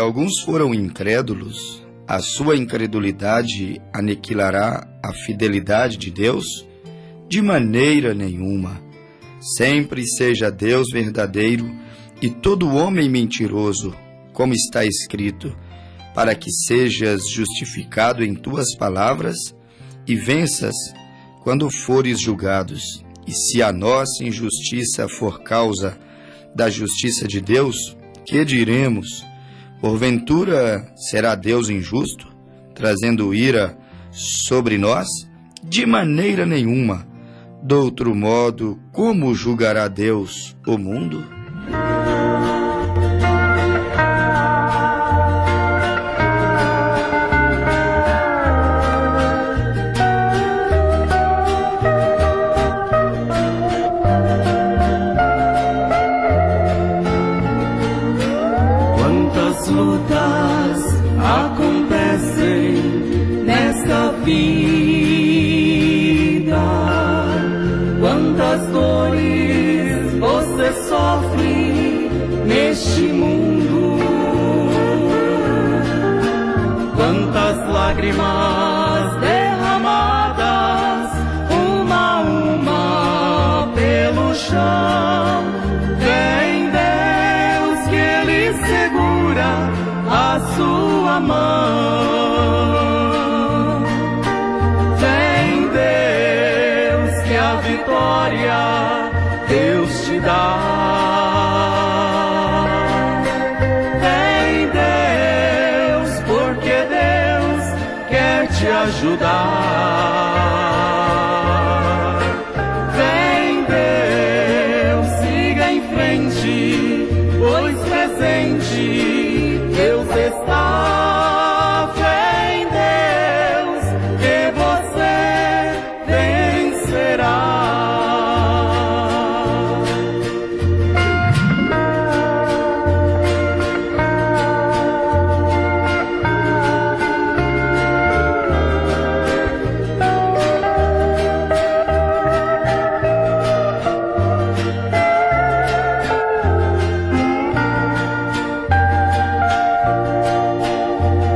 alguns foram incrédulos, a sua incredulidade aniquilará a fidelidade de Deus? De maneira nenhuma. Sempre seja Deus verdadeiro e todo homem mentiroso, como está escrito, para que sejas justificado em tuas palavras e venças quando fores julgados. E se a nossa injustiça for causa da justiça de Deus, que diremos? Porventura será Deus injusto, trazendo ira sobre nós? De maneira nenhuma. De outro modo, como julgará Deus o mundo? Quantas lutas acontecem nesta vida, quantas dores você sofre neste mundo, quantas lágrimas derramadas uma a uma pelo chão. Vem Deus que Ele segura a sua mão. Vem Deus que a vitória Deus te dá. Vem Deus, porque Deus quer te ajudar. Vem Deus, siga em frente, pois presente Deus está. Vem Deus, que você vencerá.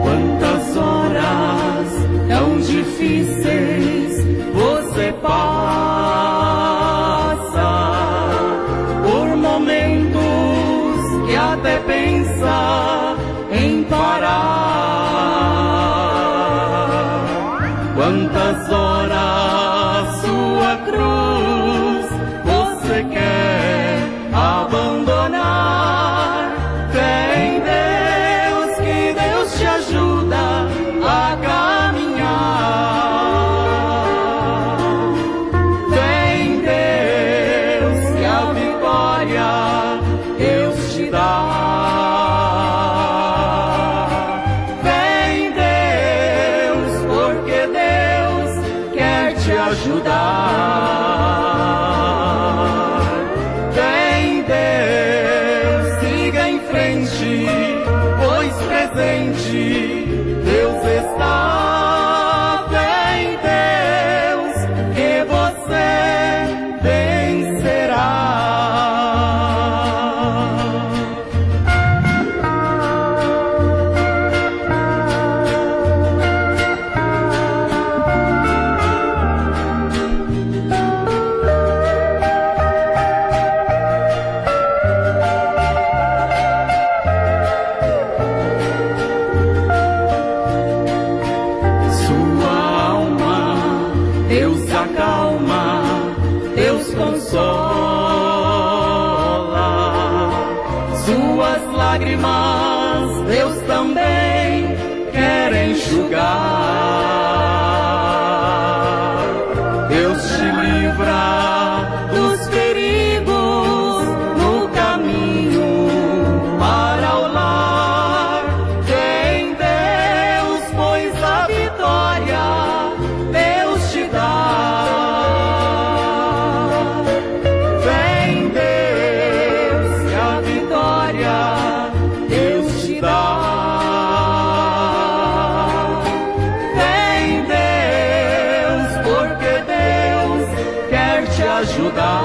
Quantas horas tão difíceis você passa, por momentos que até pensa em parar. Quantas horas sua cruz você quer abandonar. Vem Deus, que Deus te ajuda a caminhar. Vem Deus, que a vitória Deus te dá. Vem Deus, porque Deus quer te ajudar. Vem Deus, siga em frente, pois presente Deus está. Vem Deus, que você vencerá. Sua alma Deus acalma, Deus consola. Suas lágrimas Deus também quer enxugar. Deus te livra dos perigos no caminho para o lar. Vem Deus, pois a vitória Deus te dá. Vem Deus, que a vitória Deus te dá. Vem Deus, porque Deus quer te ajudar.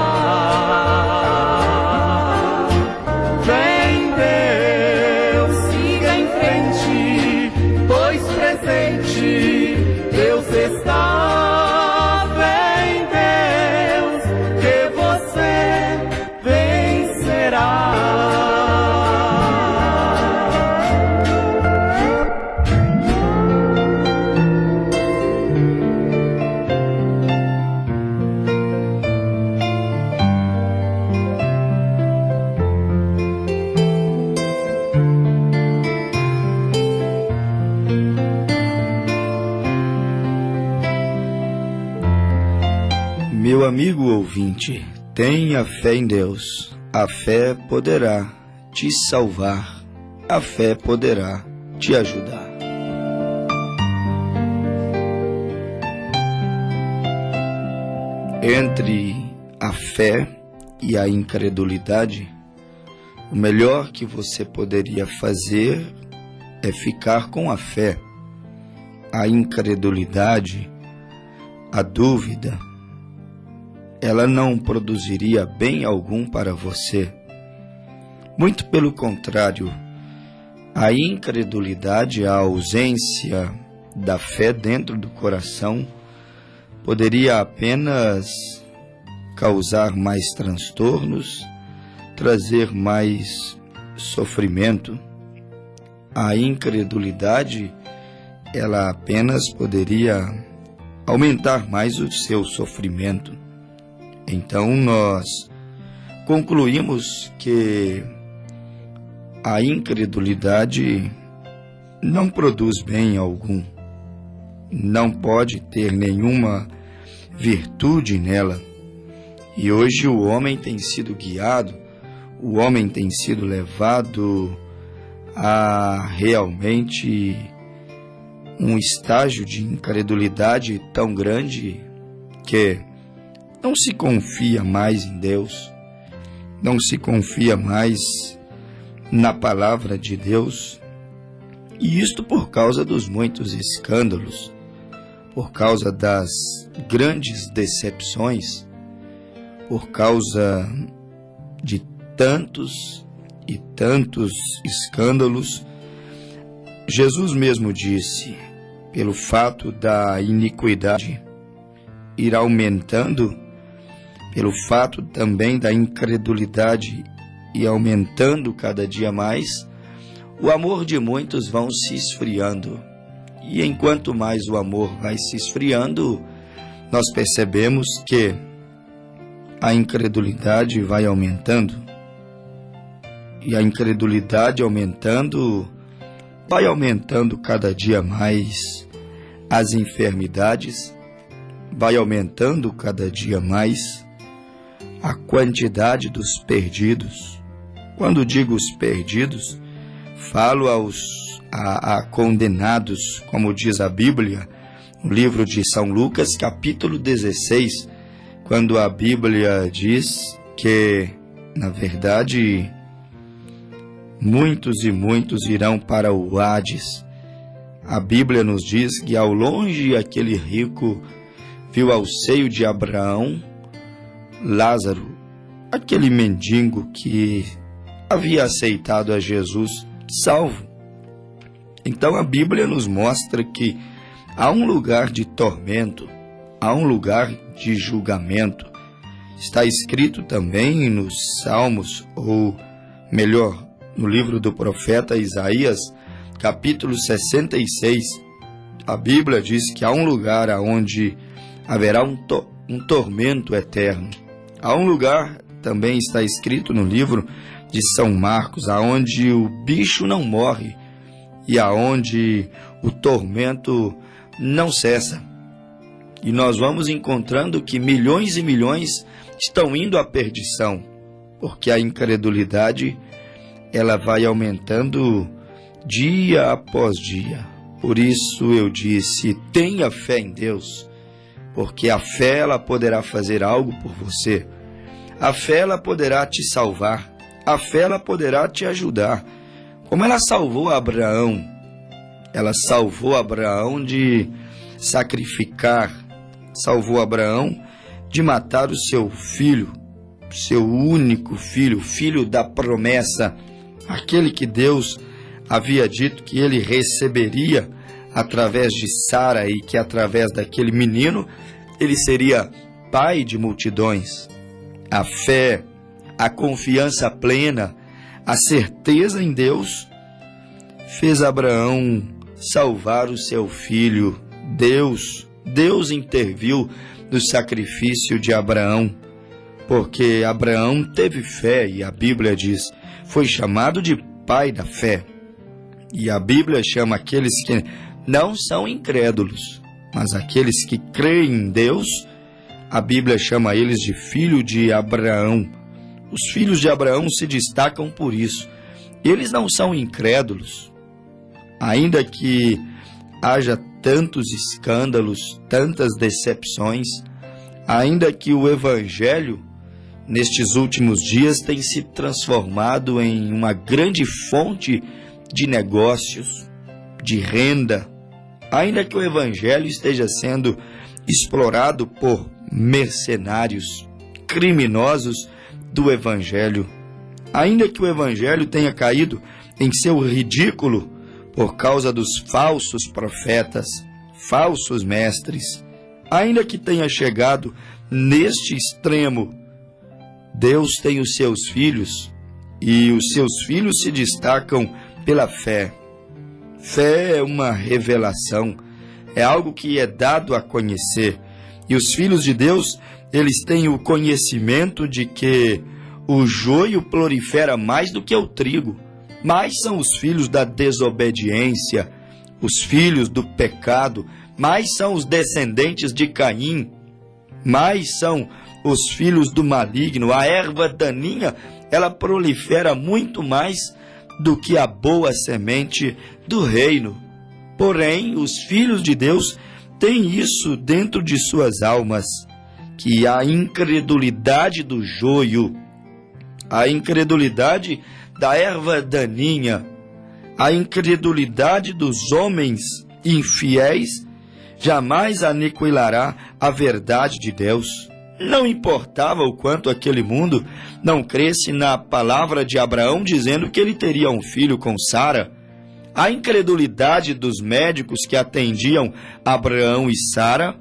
Vem Deus, siga em frente. Meu amigo ouvinte, tenha fé em Deus. A fé poderá te salvar. A fé poderá te ajudar. Entre a fé e a incredulidade, o melhor que você poderia fazer é ficar com a fé. A incredulidade, a dúvida, ela não produziria bem algum para você. Muito pelo contrário, a incredulidade, a ausência da fé dentro do coração, poderia apenas causar mais transtornos, trazer mais sofrimento. A incredulidade, ela apenas poderia aumentar mais o seu sofrimento. Então nós concluímos que a incredulidade não produz bem algum, não pode ter nenhuma virtude nela. E hoje o homem tem sido guiado, o homem tem sido levado a realmente um estágio de incredulidade tão grande que não se confia mais em Deus, não se confia mais na palavra de Deus, e isto por causa dos muitos escândalos, por causa das grandes decepções, por causa de tantos e tantos escândalos. Jesus mesmo disse, pelo fato da iniquidade ir aumentando, pelo fato também da incredulidade ir aumentando cada dia mais, o amor de muitos vão se esfriando. E enquanto mais o amor vai se esfriando, nós percebemos que a incredulidade vai aumentando. E a incredulidade aumentando, vai aumentando cada dia mais as enfermidades, vai aumentando cada dia mais a quantidade dos perdidos. Quando digo os perdidos, falo a condenados, como diz a Bíblia, no livro de São Lucas, capítulo 16, quando a Bíblia diz que, na verdade, muitos e muitos irão para o Hades. A Bíblia nos diz que ao longe aquele rico viu ao seio de Abraão Lázaro, aquele mendigo que havia aceitado a Jesus, salvo. Então a Bíblia nos mostra que há um lugar de tormento, há um lugar de julgamento. Está escrito também nos Salmos, ou melhor, no livro do profeta Isaías, capítulo 66, a Bíblia diz que há um lugar onde haverá um tormento eterno. Há um lugar, também está escrito no livro de São Marcos, aonde o bicho não morre e aonde o tormento não cessa. E nós vamos encontrando que milhões e milhões estão indo à perdição, porque a incredulidade ela vai aumentando dia após dia. Por isso eu disse, tenha fé em Deus, porque a fé ela poderá fazer algo por você. A fé ela poderá te salvar. A fé ela poderá te ajudar. Como ela salvou Abraão. Ela salvou Abraão de sacrificar, salvou Abraão de matar o seu filho, seu único filho, filho da promessa, aquele que Deus havia dito que ele receberia através de Sara e que através daquele menino ele seria pai de multidões. A fé, a confiança plena, a certeza em Deus fez Abraão salvar o seu filho. Deus interviu no sacrifício de Abraão, porque Abraão teve fé e a Bíblia diz, foi chamado de pai da fé. E a Bíblia chama aqueles que não são incrédulos, mas aqueles que creem em Deus, A Bíblia chama eles de filho de Abraão. Os filhos de Abraão se destacam por isso. Eles não são incrédulos. Ainda que haja tantos escândalos, tantas decepções, ainda que o Evangelho, nestes últimos dias, tem se transformado em uma grande fonte de negócios, de renda, ainda que o Evangelho esteja sendo explorado por mercenários, criminosos do Evangelho, ainda que o Evangelho tenha caído em seu ridículo por causa dos falsos profetas, falsos mestres, ainda que tenha chegado neste extremo, Deus tem os seus filhos e os seus filhos se destacam pela fé. Fé é uma revelação, é algo que é dado a conhecer. E os filhos de Deus, eles têm o conhecimento de que o joio prolifera mais do que o trigo. Mais são os filhos da desobediência, os filhos do pecado, mais são os descendentes de Caim, mais são os filhos do maligno. A erva daninha, ela prolifera muito mais do que a boa semente do reino. Porém, os filhos de Deus têm isso dentro de suas almas, que a incredulidade do joio, a incredulidade da erva daninha, a incredulidade dos homens infiéis jamais aniquilará a verdade de Deus. Não importava o quanto aquele mundo não cresce na palavra de Abraão dizendo que ele teria um filho com Sara. A incredulidade dos médicos que atendiam Abraão e Sara,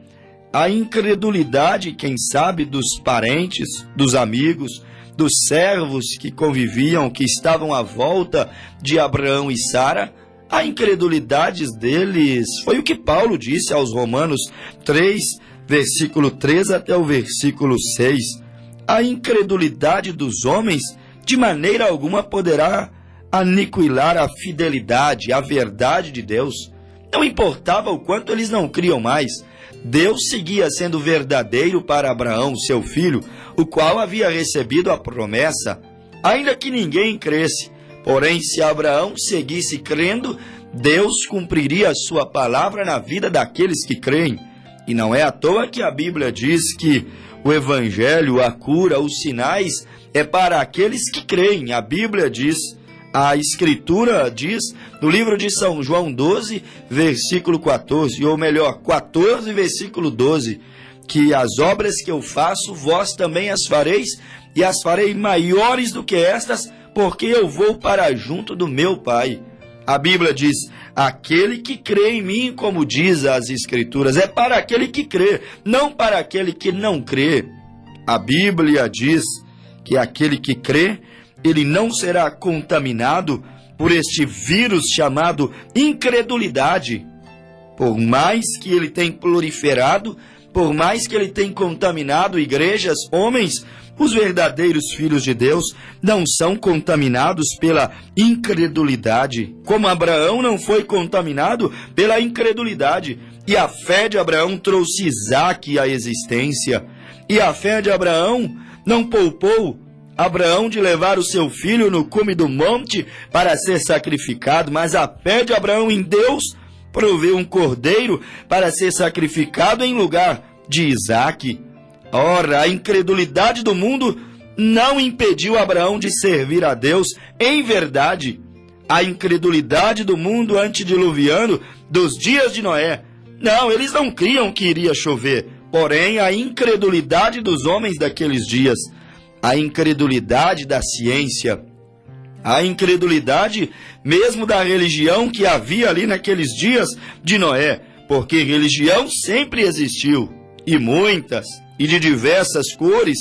a incredulidade, quem sabe, dos parentes, dos amigos, dos servos que conviviam, que estavam à volta de Abraão e Sara, a incredulidade deles foi o que Paulo disse aos Romanos 3, versículo 3 até o versículo 6. A incredulidade dos homens de maneira alguma poderá aniquilar a fidelidade, a verdade de Deus. Não importava o quanto eles não criam mais, Deus seguia sendo verdadeiro para Abraão, seu filho, o qual havia recebido a promessa, ainda que ninguém cresce. Porém, se Abraão seguisse crendo, Deus cumpriria a sua palavra na vida daqueles que creem. E não é à toa que a Bíblia diz que o Evangelho, a cura, os sinais, é para aqueles que creem. A Bíblia diz, a Escritura diz, no livro de São João 12, versículo 14, ou melhor, 14, versículo 12, que as obras que eu faço, vós também as fareis, e as farei maiores do que estas, porque eu vou para junto do meu Pai. A Bíblia diz, aquele que crê em mim, como diz as Escrituras, é para aquele que crê, não para aquele que não crê. A Bíblia diz que aquele que crê, ele não será contaminado por este vírus chamado incredulidade. Por mais que ele tenha proliferado, por mais que ele tenha contaminado igrejas, homens, os verdadeiros filhos de Deus não são contaminados pela incredulidade, como Abraão não foi contaminado pela incredulidade. E a fé de Abraão trouxe Isaque à existência. E a fé de Abraão não poupou Abraão de levar o seu filho no cume do monte para ser sacrificado, mas a fé de Abraão em Deus proveu um cordeiro para ser sacrificado em lugar de Isaque. Ora, a incredulidade do mundo não impediu Abraão de servir a Deus em verdade. A incredulidade do mundo antediluviano dos dias de Noé. Não, eles não criam que iria chover. Porém, a incredulidade dos homens daqueles dias, a incredulidade da ciência, a incredulidade mesmo da religião que havia ali naqueles dias de Noé, porque religião sempre existiu, e muitas, e de diversas cores,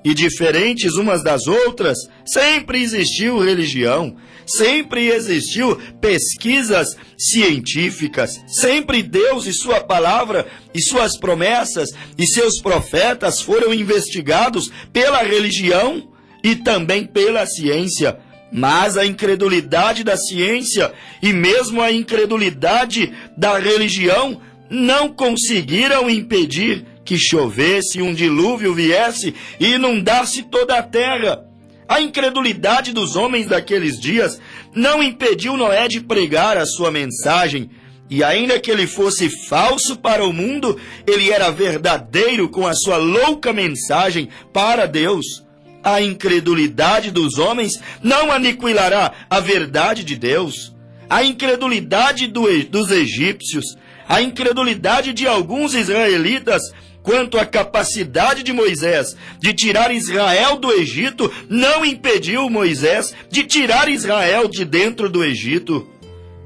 e diferentes umas das outras, sempre existiu religião, sempre existiu pesquisas científicas, sempre Deus e sua palavra e suas promessas e seus profetas foram investigados pela religião e também pela ciência. Mas a incredulidade da ciência e mesmo a incredulidade da religião não conseguiram impedir que chovesse e um dilúvio viesse e inundasse toda a terra. A incredulidade dos homens daqueles dias não impediu Noé de pregar a sua mensagem, e ainda que ele fosse falso para o mundo, ele era verdadeiro com a sua louca mensagem para Deus. A incredulidade dos homens não aniquilará a verdade de Deus. A incredulidade dos egípcios, a incredulidade de alguns israelitas quanto à capacidade de Moisés de tirar Israel do Egito não impediu Moisés de tirar Israel de dentro do Egito.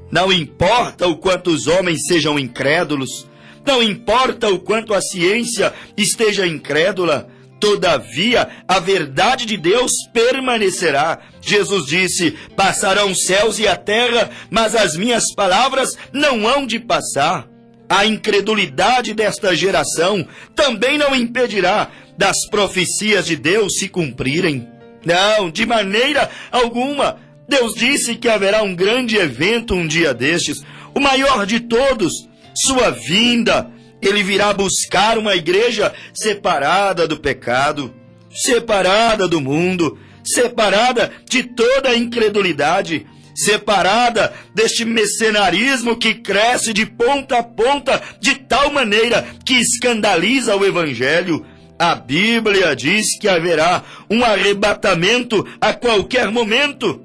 Não importa o quanto os homens sejam incrédulos, não importa o quanto a ciência esteja incrédula, todavia a verdade de Deus permanecerá. Jesus disse: passarão os céus e a terra, mas as minhas palavras não hão de passar. A incredulidade desta geração também não impedirá das profecias de Deus se cumprirem. Não, de maneira alguma. Deus disse que haverá um grande evento um dia destes, o maior de todos, sua vinda. Ele virá buscar uma igreja separada do pecado, separada do mundo, separada de toda a incredulidade, separada deste mercenarismo que cresce de ponta a ponta de tal maneira que escandaliza o Evangelho. A Bíblia diz que haverá um arrebatamento a qualquer momento.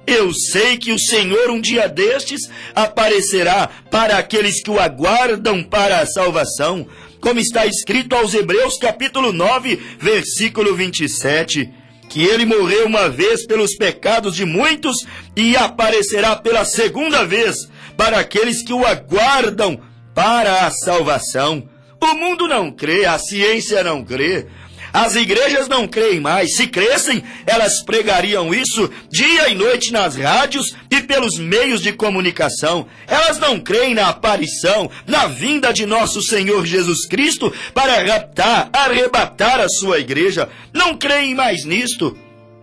Eu sei que o Senhor um dia destes aparecerá para aqueles que o aguardam para a salvação, como está escrito aos Hebreus capítulo 9, versículo 27, que ele morreu uma vez pelos pecados de muitos e aparecerá pela segunda vez para aqueles que o aguardam para a salvação. O mundo não crê, a ciência não crê. As igrejas não creem mais. Se crescem, elas pregariam isso dia e noite nas rádios e pelos meios de comunicação. Elas não creem na aparição, na vinda de nosso Senhor Jesus Cristo para raptar, arrebatar a sua igreja. Não creem mais nisto.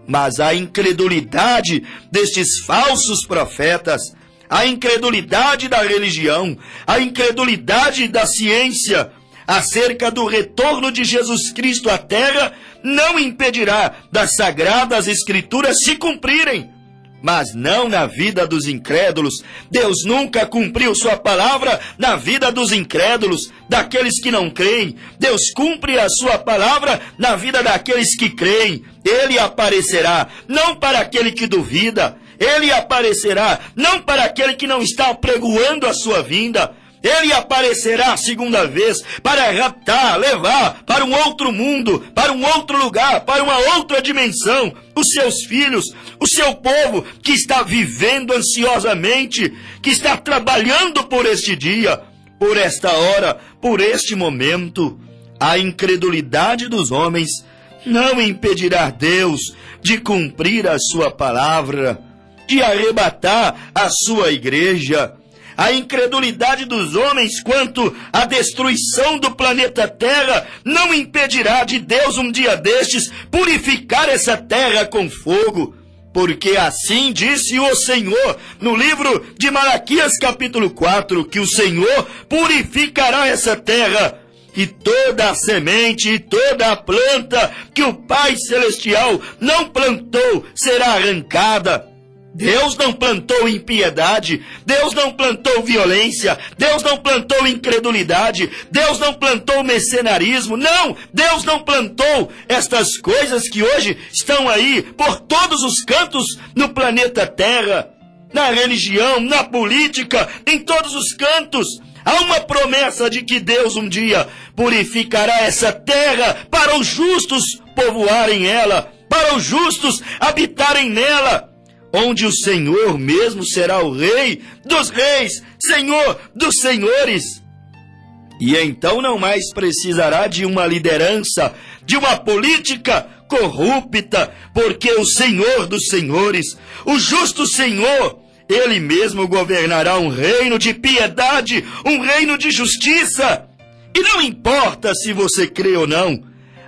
Mas a incredulidade destes falsos profetas, a incredulidade da religião, a incredulidade da ciência acerca do retorno de Jesus Cristo à terra não impedirá das sagradas escrituras se cumprirem. Mas não na vida dos incrédulos. Deus nunca cumpriu sua palavra na vida dos incrédulos, daqueles que não creem. Deus cumpre a sua palavra na vida daqueles que creem. Ele aparecerá não para aquele que duvida. Ele aparecerá não para aquele que não está apregoando a sua vinda. Ele aparecerá a segunda vez para raptar, levar para um outro mundo, para um outro lugar, para uma outra dimensão, os seus filhos, o seu povo que está vivendo ansiosamente, que está trabalhando por este dia, por esta hora, por este momento. A incredulidade dos homens não impedirá Deus de cumprir a sua palavra, de arrebatar a sua igreja. A incredulidade dos homens quanto à destruição do planeta Terra não impedirá de Deus um dia destes purificar essa terra com fogo. Porque assim disse o Senhor no livro de Malaquias capítulo 4, que o Senhor purificará essa terra. E toda a semente e toda a planta que o Pai Celestial não plantou será arrancada. Deus não plantou impiedade, Deus não plantou violência, Deus não plantou incredulidade, Deus não plantou mercenarismo, não! Deus não plantou estas coisas que hoje estão aí por todos os cantos no planeta Terra, na religião, na política, em todos os cantos. Há uma promessa de que Deus um dia purificará essa terra para os justos povoarem ela, para os justos habitarem nela, onde o Senhor mesmo será o Rei dos reis, Senhor dos senhores. E então não mais precisará de uma liderança, de uma política corrupta, porque o Senhor dos senhores, o justo Senhor, Ele mesmo governará um reino de piedade, um reino de justiça. E não importa se você crê ou não,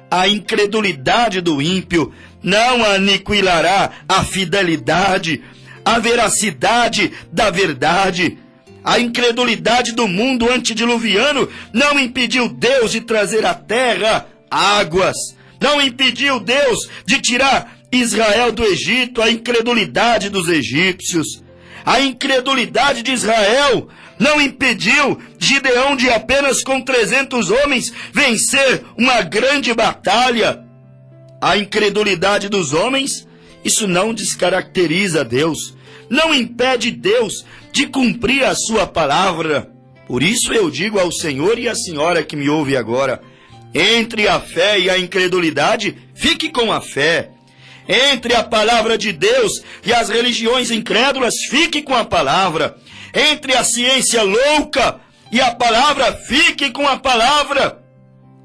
a incredulidade do ímpio não aniquilará a fidelidade, a veracidade da verdade. A incredulidade do mundo antediluviano não impediu Deus de trazer à terra águas. Não impediu Deus de tirar Israel do Egito, a incredulidade dos egípcios. A incredulidade de Israel não impediu Gideão de apenas com 300 homens vencer uma grande batalha. A incredulidade dos homens, isso não descaracteriza Deus, não impede Deus de cumprir a sua palavra. Por isso eu digo ao Senhor e à senhora que me ouve agora, entre a fé e a incredulidade, fique com a fé. Entre a palavra de Deus e as religiões incrédulas, fique com a palavra. Entre a ciência louca e a palavra, fique com a palavra.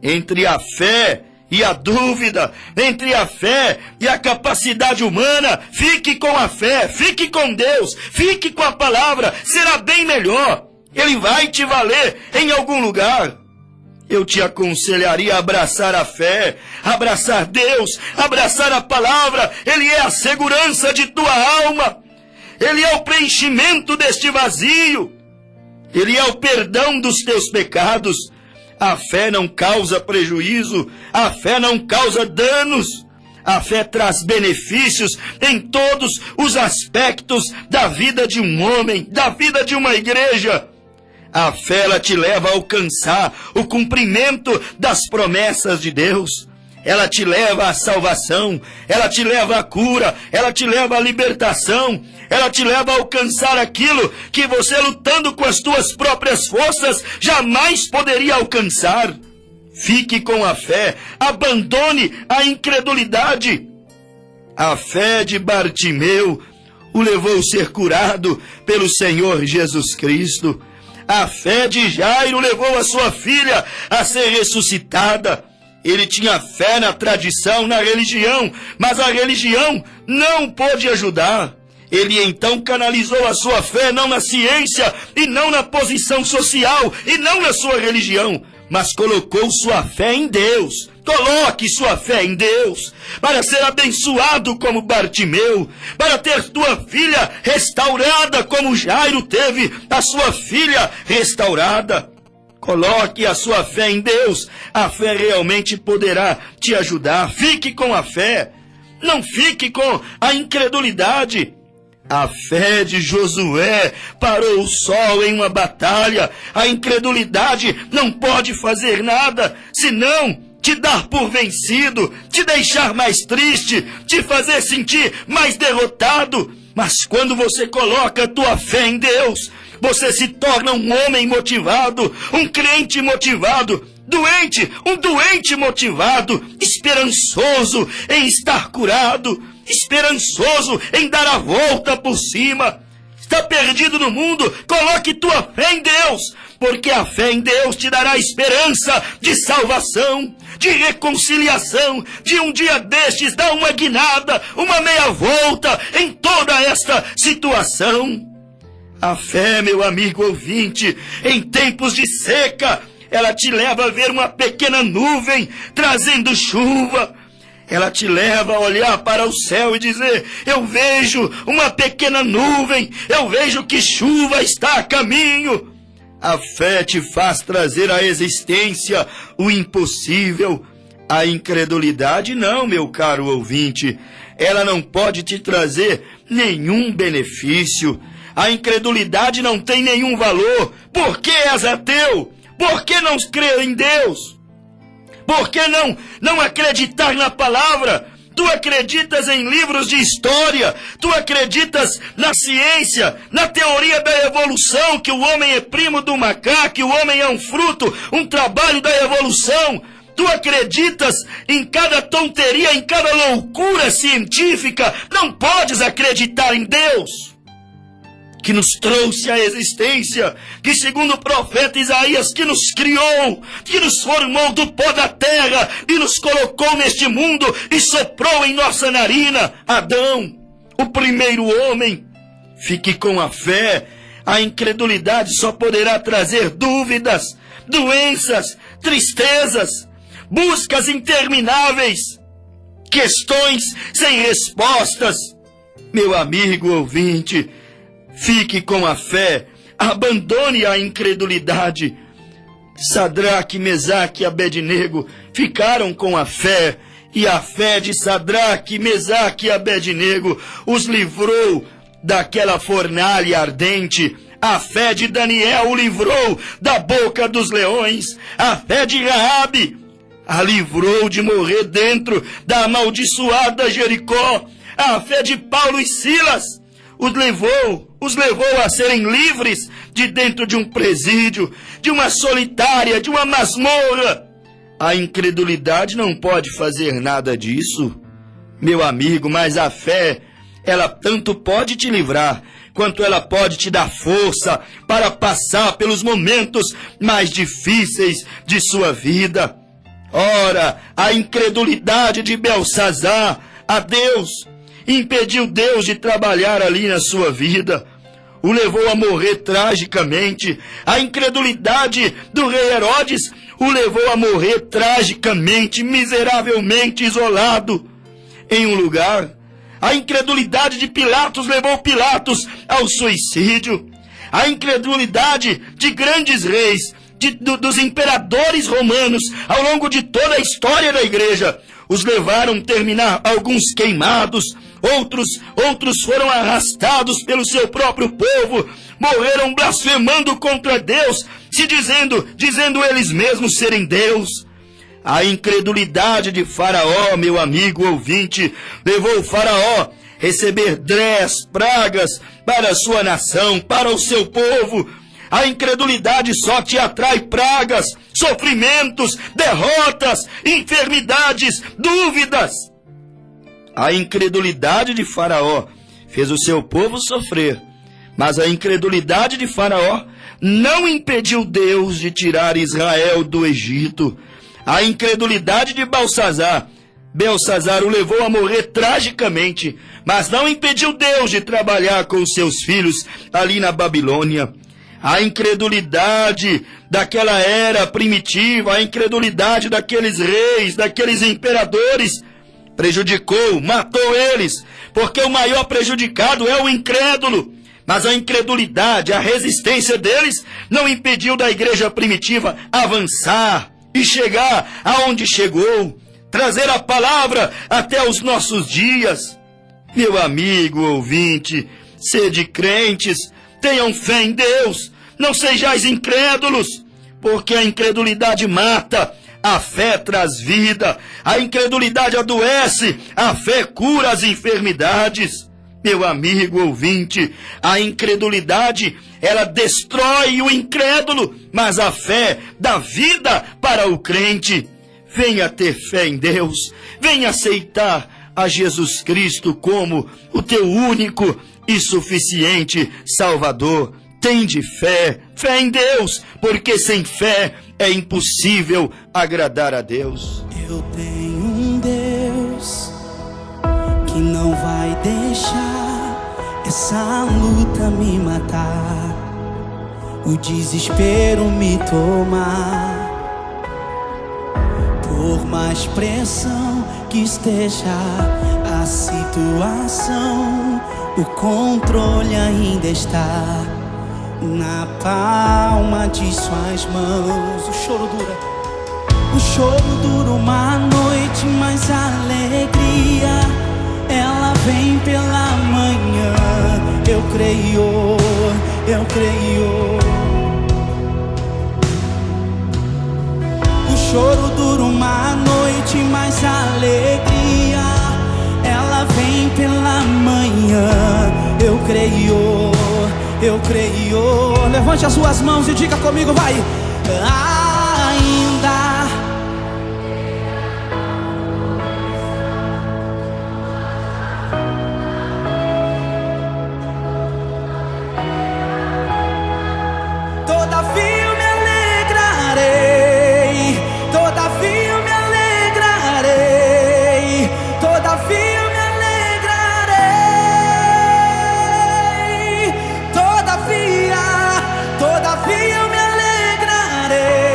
Entre a fé e a dúvida, entre a fé e a capacidade humana, fique com a fé, fique com Deus, fique com a palavra, será bem melhor. Ele vai te valer em algum lugar. Eu te aconselharia a abraçar a fé, abraçar Deus, abraçar a palavra. Ele é a segurança de tua alma. Ele é o preenchimento deste vazio. Ele é o perdão dos teus pecados. A fé não causa prejuízo, a fé não causa danos. A fé traz benefícios em todos os aspectos da vida de um homem, da vida de uma igreja. A fé, ela te leva a alcançar o cumprimento das promessas de Deus. Ela te leva à salvação, ela te leva à cura, ela te leva à libertação, ela te leva a alcançar aquilo que você, lutando com as tuas próprias forças, jamais poderia alcançar. Fique com a fé, abandone a incredulidade. A fé de Bartimeu o levou a ser curado pelo Senhor Jesus Cristo. A fé de Jairo levou a sua filha a ser ressuscitada. Ele tinha fé na tradição, na religião, mas a religião não pôde ajudar. Ele então canalizou a sua fé não na ciência e não na posição social e não na sua religião, mas colocou sua fé em Deus. Coloque sua fé em Deus, para ser abençoado como Bartimeu, para ter tua filha restaurada como Jairo teve a sua filha restaurada. Coloque a sua fé em Deus, a fé realmente poderá te ajudar. Fique com a fé, não fique com a incredulidade. A fé de Josué parou o sol em uma batalha. A incredulidade não pode fazer nada, senão te dar por vencido, te deixar mais triste, te fazer sentir mais derrotado. Mas quando você coloca a tua fé em Deus, você se torna um homem motivado, um crente motivado, um doente motivado, esperançoso em estar curado, esperançoso em dar a volta por cima. Está perdido no mundo? Coloque tua fé em Deus, porque a fé em Deus te dará esperança de salvação, de reconciliação, de um dia destes dar uma guinada, uma meia volta em toda esta situação. A fé, meu amigo ouvinte, em tempos de seca, ela te leva a ver uma pequena nuvem trazendo chuva. Ela te leva a olhar para o céu e dizer: eu vejo uma pequena nuvem, eu vejo que chuva está a caminho. A fé te faz trazer à existência o impossível. A incredulidade não, meu caro ouvinte. Ela não pode te trazer nenhum benefício. A incredulidade não tem nenhum valor. Por que és ateu? Por que não crer em Deus? Por que não acreditar na palavra? Tu acreditas em livros de história, tu acreditas na ciência, na teoria da evolução, que o homem é primo do macaco, que o homem é um fruto, um trabalho da evolução. Tu acreditas em cada tonteria, em cada loucura científica. Não podes acreditar em Deus, que nos trouxe à existência, que segundo o profeta Isaías, que nos criou, que nos formou do pó da terra e nos colocou neste mundo e soprou em nossa narina, Adão, o primeiro homem. Fique com a fé. A incredulidade só poderá trazer dúvidas, doenças, tristezas, buscas intermináveis, questões sem respostas. Meu amigo ouvinte, fique com a fé, abandone a incredulidade. Sadraque, Mesaque e Abednego ficaram com a fé, e a fé de Sadraque, Mesaque e Abednego os livrou daquela fornalha ardente. A fé de Daniel o livrou da boca dos leões. A fé de Raabe a livrou de morrer dentro da amaldiçoada Jericó. A fé de Paulo e Silas os levou a serem livres de dentro de um presídio, de uma solitária, de uma masmorra. A incredulidade não pode fazer nada disso, meu amigo, mas a fé, ela tanto pode te livrar, quanto ela pode te dar força para passar pelos momentos mais difíceis de sua vida. Ora, a incredulidade de Belsazar a Deus impediu Deus de trabalhar ali na sua vida, o levou a morrer tragicamente. A incredulidade do rei Herodes o levou a morrer tragicamente, miseravelmente isolado em um lugar. A incredulidade de Pilatos levou Pilatos ao suicídio. A incredulidade de grandes reis, dos imperadores romanos, ao longo de toda a história da igreja, os levaram a terminar, alguns queimados, outros foram arrastados pelo seu próprio povo, morreram blasfemando contra Deus, dizendo eles mesmos serem Deus. A incredulidade de Faraó, meu amigo ouvinte, levou o Faraó a receber 10 pragas para a sua nação, para o seu povo. A incredulidade só te atrai pragas, sofrimentos, derrotas, enfermidades, dúvidas. A incredulidade de Faraó fez o seu povo sofrer, mas a incredulidade de Faraó não impediu Deus de tirar Israel do Egito. A incredulidade de Belsazar o levou a morrer tragicamente, mas não impediu Deus de trabalhar com os seus filhos ali na Babilônia. A incredulidade daquela era primitiva, a incredulidade daqueles reis, daqueles imperadores, prejudicou, matou eles, porque o maior prejudicado é o incrédulo. Mas a incredulidade, a resistência deles não impediu da igreja primitiva avançar e chegar aonde chegou, trazer a palavra até os nossos dias. Meu amigo ouvinte, sede crentes, tenham fé em Deus, não sejais incrédulos, porque a incredulidade mata, a fé traz vida, a incredulidade adoece, a fé cura as enfermidades. Meu amigo ouvinte, a incredulidade, ela destrói o incrédulo, mas a fé dá vida para o crente. Venha ter fé em Deus, venha aceitar a Jesus Cristo como o teu único e suficiente Salvador. Tende fé em Deus, porque sem fé é impossível agradar a Deus. Eu tenho um Deus que não vai deixar essa luta me matar, o desespero me tomar. Por mais pressão que esteja a situação, o controle ainda está na palma de suas mãos. O choro dura uma noite, mas a alegria, ela vem pela manhã. Eu creio. O choro dura uma noite, mas a alegria, ela vem pela manhã. Eu creio. Levante as suas mãos e diga comigo, vai. Ainda todavia eu me alegrarei, todavia eu me alegrarei, todavia eu me alegrarei, todavia eu me alegrarei.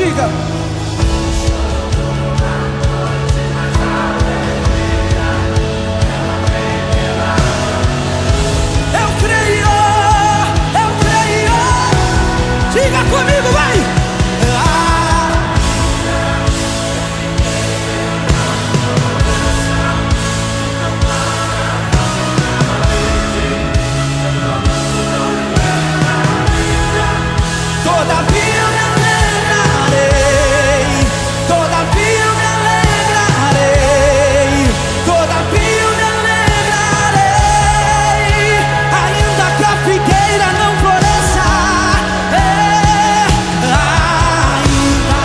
diga. Eu creio, eu creio. Diga comigo, vai. Todavia me alegrarei, todavia me alegrarei, todavia me alegrarei, ainda que a figueira não floresça, ainda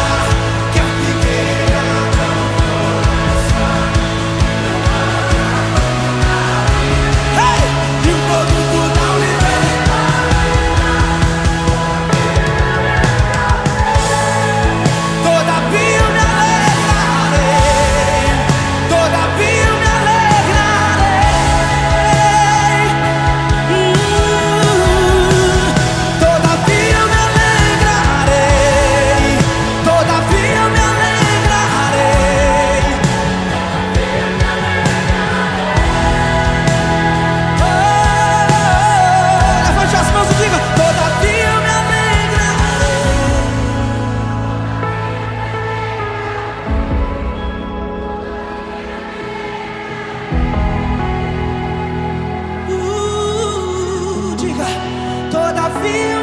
que a figueira não floresça, e o produto não me todavia me alegrarei, todavia me alegrarei, todavia me alegrarei, todavia me alegrarei, levante as mãos e diga, todavia me alegrarei. Diga, todavia